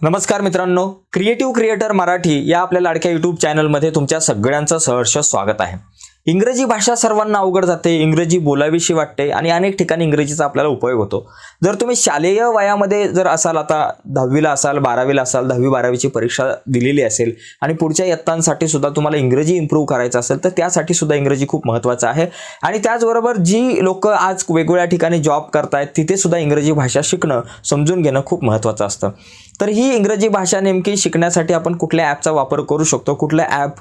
नमस्कार मित्रांनो, creative creator Marathi या आपल्या लाडक्या यूट्यूब चॅनलमध्ये तुमच्या सगळ्यांचं सहर्ष स्वागत आहे। इंग्रजी भाषा सर्वांना अवघड जाते, इंग्रजी बोलावीशी वाटते आणि अनेक ठिकाणी इंग्रजीचा आपल्याला उपयोग होतो। जर तुम्ही शालेय वयामध्ये जर असाल, आता 10वीला असाल, 12वीला असाल, 10वी-12वीची परीक्षा दिलेली असेल आणि पुढच्या इयत्तांसाठी सुद्धा तुम्हाला इंग्रजी इम्प्रूव्ह करायचं असेल तर त्यासाठी सुद्धा इंग्रजी खूप महत्त्वाचं आहे। आणि त्याचबरोबर जी लोक आज वेगवेगळ्या ठिकाणी जॉब करतायत तिथे सुद्धा इंग्रजी भाषा शिकणं, समजून घेणं खूप महत्त्वाचं असतं। तर ही इंग्रजी भाषा नेमकी शिकण्यासाठी आपण कुठल्या ॲपचा वापर करू शकतो, कुठलं ॲप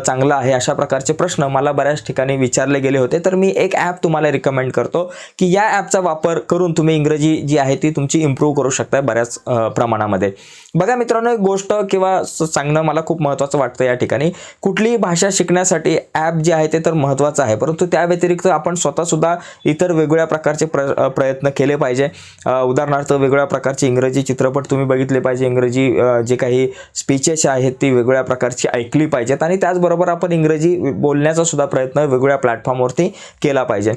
चांगलं आहे, अशा प्रकारचे प्रश्न मला बऱ्याच ठिकाणी विचारले गेले होते। तर मी एक ॲप तुम्हाला रिकमेंड करतो की या ॲपचा वापर करून तुम्ही इंग्रजी जी आहे ती तुमची इम्प्रूव्ह करू शकता बऱ्याच प्रमाणामध्ये। बघा मित्रांनो, एक गोष्ट किंवा सांगणं मला खूप महत्त्वाचं वाटतं या ठिकाणी। कुठलीही भाषा शिकण्यासाठी ॲप जे आहे ते तर महत्त्वाचं आहे, परंतु त्या व्यतिरिक्त आपण स्वतः सुद्धा इतर वेगवेगळ्या प्रकारचे प्रयत्न केले पाहिजे। उदाहरणार्थ वेगवेगळ्या प्रकारचे इंग्रजी चित्रपट तुम्ही बघितले पाहिजे, इंग्रजी जे काही स्पीचेस आहेत ती वेगवेगळ्या प्रकारची ऐकली पाहिजेत आणि त्याचबरोबर आपण इंग्रजी बोलण्याचा सुद्धा प्रयत्न वेगवेगळ्या प्लॅटफॉर्मवरती केला पाहिजे।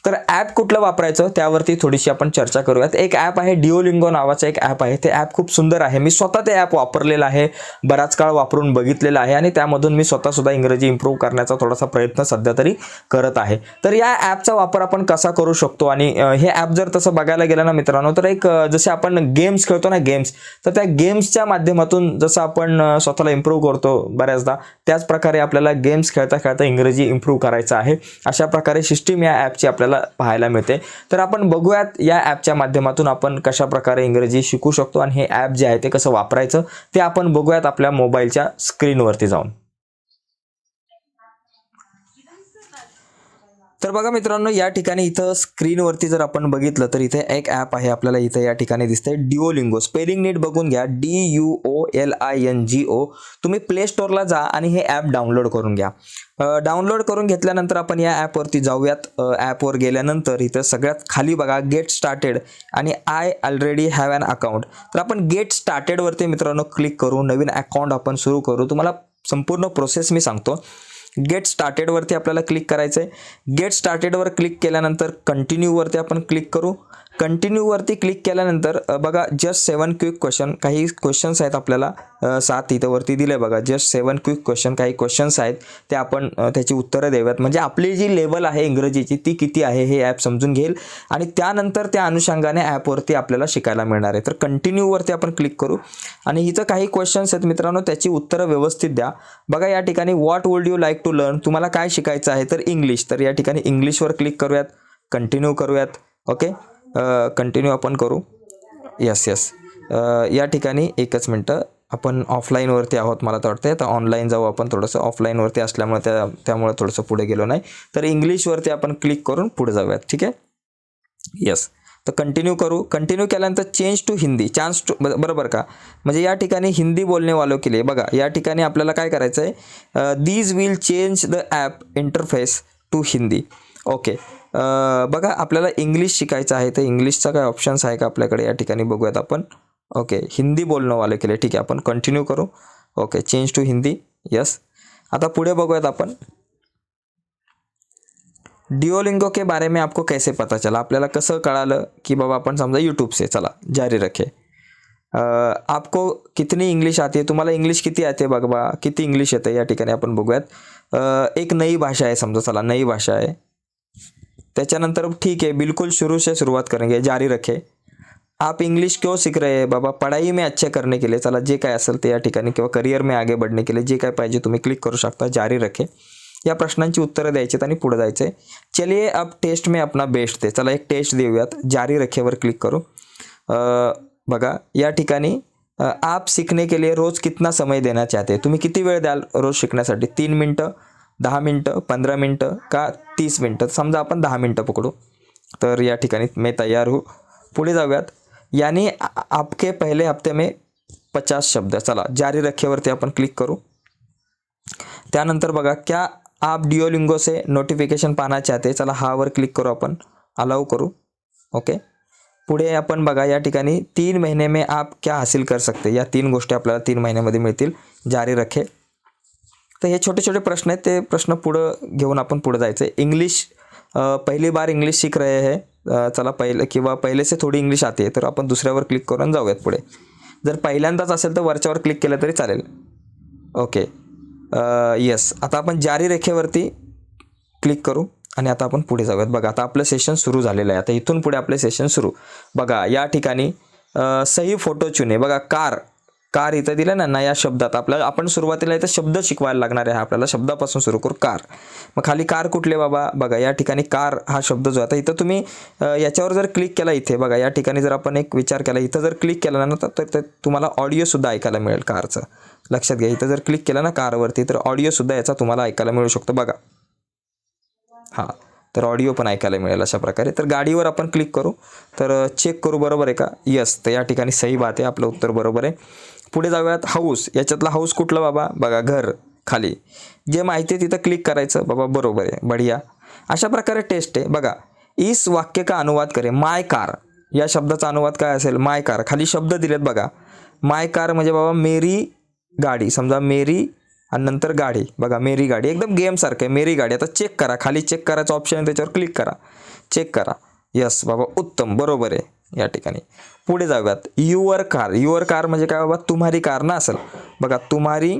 तर ॲप कुठलं वापरायचं त्यावरती थोडीशी आपण चर्चा करूयात। एक ॲप आहे डिओलिंगो नावाचं एक ॲप आहे। ते ॲप खूप सुंदर आहे, मी स्वतः ते ॲप वापरलेलं आहे, बराच काळ वापरून बघितलेलं आहे आणि त्यामधून मी स्वतः सुद्धा इंग्रजी इम्प्रूव्ह करण्याचा थोडासा प्रयत्न सध्या तरी करत आहे। तर या ॲपचा वापर आपण कसा करू शकतो आणि हे ॲप जर तसं बघायला गेलं ना मित्रांनो, तर एक जसे आपण गेम्स खेळतो ना, गेम्स, तर त्या गेम्सच्या माध्यमातून जसं आपण स्वतःला इम्प्रूव्ह करतो बऱ्याचदा, त्याच प्रकारे आपल्याला गेम्स खेळता खेळता इंग्रजी इम्प्रूव्ह करायचं आहे। अशा प्रकारे सिस्टीम या ॲपची आपल्याला पाहायला मिळते। तर आपण बघूयात या ॲपच्या माध्यमातून आपण कशा प्रकारे इंग्रजी शिकू शकतो आणि हे ॲप जे आहे ते कसं वापरायचं ते आपण बघूयात आपल्या मोबाईलच्या स्क्रीनवरती जाऊन। तर बघा मित्रांनो, या ठिकाणी इथं स्क्रीनवरती जर आपण बघितलं तर इथे एक ॲप आहे आपल्याला इथे या ठिकाणी दिसतंय डिओलिंगो। स्पेलिंग नीट बघून घ्या, DUOLINGO। तुम्ही प्ले स्टोअरला जा आणि हे ॲप डाउनलोड करून घ्या। डाउनलोड करून घेतल्यानंतर आपण या ॲपवरती जाऊयात। ॲपवर गेल्यानंतर इथं सगळ्यात खाली बघा गेट स्टार्टेड आणि I already have an account. तर आपण गेट स्टार्टेडवरती मित्रांनो क्लिक करू, नवीन अकाउंट आपण सुरू करू। तुम्हाला संपूर्ण प्रोसेस मी सांगतो। गेट स्टार्टेडवरती आपल्याला क्लिक करायचं आहे। गेट स्टार्टेडवर क्लिक केल्यानंतर कंटिन्यूवरती आपण क्लिक करू। कंटिन्यूवरती क्लिक केल्यानंतर बघा जस्ट 7 क्विक क्वेश्चन, काही क्वेश्चन्स आहेत आपल्याला 7 इथं वरती दिले बघा, जस्ट 7 क्विक क्वेश्चन, काही क्वेश्चन्स आहेत ते आपण त्याची उत्तरं देऊयात। म्हणजे आपली जी लेवल आहे इंग्रजीची ती किती आहे हे ॲप समजून घेईल आणि त्यानंतर त्या अनुषंगाने ॲपवरती आपल्याला शिकायला मिळणार आहे। तर कंटिन्यूवरती आपण क्लिक करू आणि इथं काही क्वेश्चन्स आहेत मित्रांनो, त्याची उत्तरं व्यवस्थित द्या। बघा या ठिकाणी what would you like to learn, तुम्हाला काय शिकायचं आहे, तर इंग्लिश। तर या ठिकाणी इंग्लिशवर क्लिक करूयात, कंटिन्यू करूयात। ओके, कंटिन्यू आपण करू, यस। या ठिकाणी एकच मिनटं, आपण ऑफलाईनवरती आहोत मला तर वाटतं, तर ऑनलाईन जाऊ आपण। थोडंसं ऑफलाईनवरती असल्यामुळे त्यामुळे थोडंसं पुढे गेलो नाही, तर इंग्लिशवरती आपण क्लिक करून पुढे जाऊयात, ठीक आहे, यस। तर कंटिन्यू करू। कंटिन्यू केल्यानंतर change to Hindi, change to, बरोबर का, म्हणजे या ठिकाणी हिंदी बोलणे वालों के लिए बघा या ठिकाणी आपल्याला काय करायचं आहे, these will change the app interface to Hindi. Okay, बघा आपल्याला इंग्लिश शिकायचं आहे तर इंग्लिशचा काय ऑप्शन्स आहे का आपल्याकडे, या ठिकाणी बघूयात आपण। ओके, हिंदी बोलणं वाले के लिए, ठीक आहे, आपण कंटिन्यू करू। Okay, change to Hindi, yes. आता पुढे बघूयात आपण, डिओलिंगो के बारे में आपको कैसे पता चला, आपल्याला कसं कळालं की बाबा आपण समजा यूट्यूब से, चला जारी रखे। आपको कितनी इंग्लिश आती है, तुम्हाला इंग्लिश किती आते बघा, किती इंग्लिश येतं या ठिकाणी आपण बघूयात। एक नई भाषा आहे समजा, चला नई भाषा आहे, त्याच्यानंतर ठीक है बिल्कुल शुरू से शुरुआत करेंगे, जारी रखे। आप इंग्लिश क्यों सीख रहे हैं बाबा, पढ़ाई में अच्छे करने के लिए, चला जे काय असेल ते या ठिकाणी, किंवा करियर में आगे बढ़ने के लिए जे काय पाहिजे तुम्ही क्लिक करू शकता, जारी रखे। या प्रश्नांची उत्तरं द्यायची आणि पुढे जायचं आहे। चलिए अब टेस्ट में अपना बेस्ट दे, चला एक टेस्ट देऊयात, जारी रखेवर क्लिक करू। बघा या ठिकाणी आप सीखने के लिए रोज कितना समय देना चाहते, तुम्ही किती वेळ द्याल रोज शिकण्यासाठी, 3 मिनटं, 10 मिनटं, 15 मिनटं का 30 मिनटं, समजा आपण 10 मिनटं पकडू। तर या ठिकाणी मैं तैयार हूँ, पुढे जाऊयात। यानी आपके पहले हफ्ते में 50 शब्द, चला जारी रखेवरती आपण क्लिक करू। त्यानंतर बघा क्या आप डिओलिंगो से नोटिफिकेशन पाहना चाहते, चला हावर क्लिक करू आपण, अलाउ करू। ओके, पुढे आपण बघा या ठिकाणी 3 महीने में आप क्या हासिल कर सकते, या 3 गोष्टी आपल्याला 3 महिन्यामध्ये मिळतील, जारी रखे। तर हे छोटे छोटे प्रश्न आहेत, ते प्रश्न पुढं घेऊन आपण पुढे जायचं आहे। इंग्लिश, पहली बार इंग्लिश सीख रहे हैं, चला पहले किंवा पहले से थोड़ी इंग्लिश आती है, तर आपण दुसऱ्यावर क्लिक करून जाऊयात पुढे। जर पहिल्यांदाच असेल तर वरच्यावर क्लिक केलं तरी चालेल. Okay, yes. आता आपण जारी रेखेवरती क्लिक करू आणि आता आपण पुढे जाऊयात. बघा आता आपलं सेशन सुरू झालेलं आहे. आता इथून पुढे आपले सेशन सुरू. बघा या ठिकाणी सही फोटो चुने. बघा कार इथं दिलं ना नया शब्दात. आपल्याला आपण सुरुवातीला इथं शब्द शिकवायला लागणार आहे. आपल्याला शब्दापासून सुरू करू. कार. मग खाली कार कुठले बाबा. बघा या ठिकाणी कार हा शब्द जो आता इथं तुम्ही याच्यावर जर क्लिक केला इथे बघा या ठिकाणी जर आपण एक विचार केला इथं जर क्लिक केला ना तर तुम्हाला ऑडिओसुद्धा ऐकायला मिळेल कारचं. लक्षात घ्या. इथं जर क्लिक केलं ना कारवरती तर ऑडिओसुद्धा याचा तुम्हाला ऐकायला मिळू शकतो. बघा हां, तर ऑडिओ पण ऐकायला मिळेल अशा प्रकारे. तर गाडीवर आपण क्लिक करू तर चेक करू बरोबर आहे का. यस. तर या ठिकाणी सही बात आहे. आपलं उत्तर बरोबर आहे. पुढे जाऊयात. हाऊस. याच्यातला हाऊस कुठलं बाबा. बघा घर. खाली जे माहिती आहे तिथं क्लिक करायचं. बाबा बरोबर आहे. बढिया. अशा प्रकारे टेस्ट आहे. बघा इस वाक्य का अनुवाद करे. माय कार या शब्दाचा अनुवाद काय असेल. माय कार. खाली शब्द दिलेत बघा. माय कार म्हणजे बाबा मेरी गाडी. समजा मेरी आणि नंतर गाडी. बघा मेरी गाडी एकदम गेमसारखं आहे. मेरी गाडी. आता चेक करा. खाली चेक करायचं ऑप्शन आहे त्याच्यावर क्लिक करा. चेक करा. यस बाबा उत्तम बरोबर आहे. या ठिकाणी पुढे जाऊयात. युअर कार म्हणजे काय बाबा तुम्हारी कार ना असेल. बघा तुम्हारी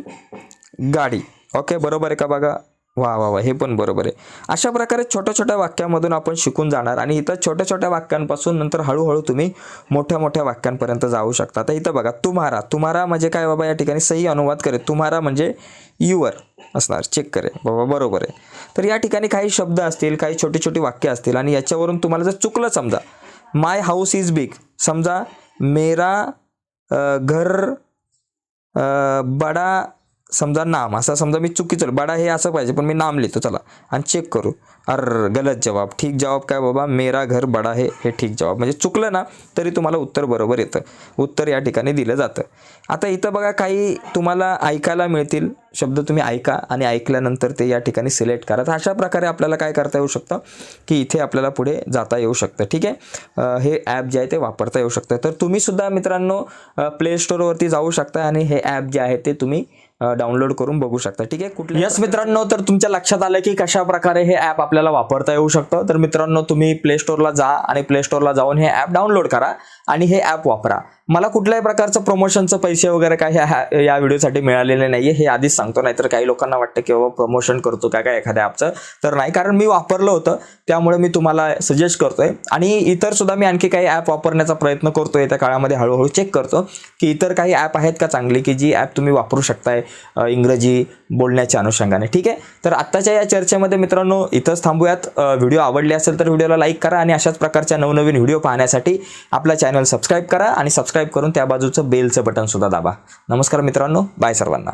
गाडी. ओके बरोबर आहे का. बघा वा हे पण बरोबर आहे. अशा प्रकारे छोट्या छोट्या वाक्यामधून आपण शिकून जाणार आणि इथं छोट्या छोट्या वाक्यांपासून नंतर हळूहळू तुम्ही मोठ्या मोठ्या वाक्यांपर्यंत जाऊ शकता. तर इथं बघा तुम्हारा म्हणजे काय बाबा या ठिकाणी सही अनुवाद करे. तुम्हारा म्हणजे युअर असणार. चेक करे बाबा बरोबर आहे. तर या ठिकाणी काही शब्द असतील काही छोटी छोटी वाक्य असतील आणि याच्यावरून तुम्हाला जर चुकलं समजा माय हाऊस इज बिग. समजा मेरा घर बडा समजा नाम असं समजा मी चुकीचं बडा हे असं पाहिजे पण मी नाम लिहितो. चला आणि चेक करू. गलत जवाब. ठीक जवाब काय बाबा मेरा घर बडा हे ठीक जवाब. म्हणजे चुकलं ना तरी तुम्हाला उत्तर बरोबर येतं. उत्तर या ठिकाणी दिलं जातं. आता इथं बघा काही तुम्हाला ऐकायला मिळतील शब्द. तुम्ही ऐका आणि ऐकल्यानंतर ते या ठिकाणी सिलेक्ट करा. तर अशा प्रकारे आपल्याला काय करता येऊ शकतं की इथे आपल्याला पुढे जाता येऊ शकतं. ठीक आहे. हे ॲप जे आहे ते वापरता येऊ शकतं. तर तुम्ही सुद्धा मित्रांनो प्ले स्टोअरवरती जाऊ शकता आणि हे ॲप जे आहे ते तुम्ही डाउनलोड करून बघू शकता. ठीक आहे. कुठले यस मित्रांनो तर तुमच्या लक्षात आलं की कशा प्रकारे हे ॲप आपल्याला वापरता येऊ शकतं. तर मित्रांनो तुम्ही प्ले स्टोअरला जा आणि प्ले स्टोअरला जाऊन हे ॲप डाउनलोड करा आणि हे ॲप वापरा. मला कुठल्याही प्रकारचं प्रमोशनचं पैसे वगैरे काय या व्हिडिओसाठी मिळालेले नाहीये हे आधीच सांगतो. नाहीतर काही लोकांना वाटतं की बाबा प्रमोशन करतो काय एखाद्या ॲपचं. तर नाही, कारण मी वापरलं होतं त्यामुळे मी तुम्हाला सजेस्ट करतोय. आणि इतर सुद्धा मी आणखी काही ॲप वापरण्याचा प्रयत्न करतोय. त्या काळामध्ये हळूहळू चेक करतो की इतर काही ॲप आहेत का चांगली की जी ॲप तुम्ही वापरू शकताय इंग्रजी बोलण्याच्या अनुषंगाने. ठीक आहे. तर आत्ताच्या या चर्चेमध्ये मित्रांनो इथंच थांबूयात. व्हिडिओ आवडले असेल तर व्हिडिओला लाईक करा आणि अशाच प्रकारच्या नवनवीन व्हिडिओ पाहण्यासाठी आपला चॅनल सबस्क्राईब करा आणि सबस्क्राईब करून त्या बाजूचं बेलचं बटन सुद्धा दाबा. नमस्कार मित्रांनो. बाय सर्वांना.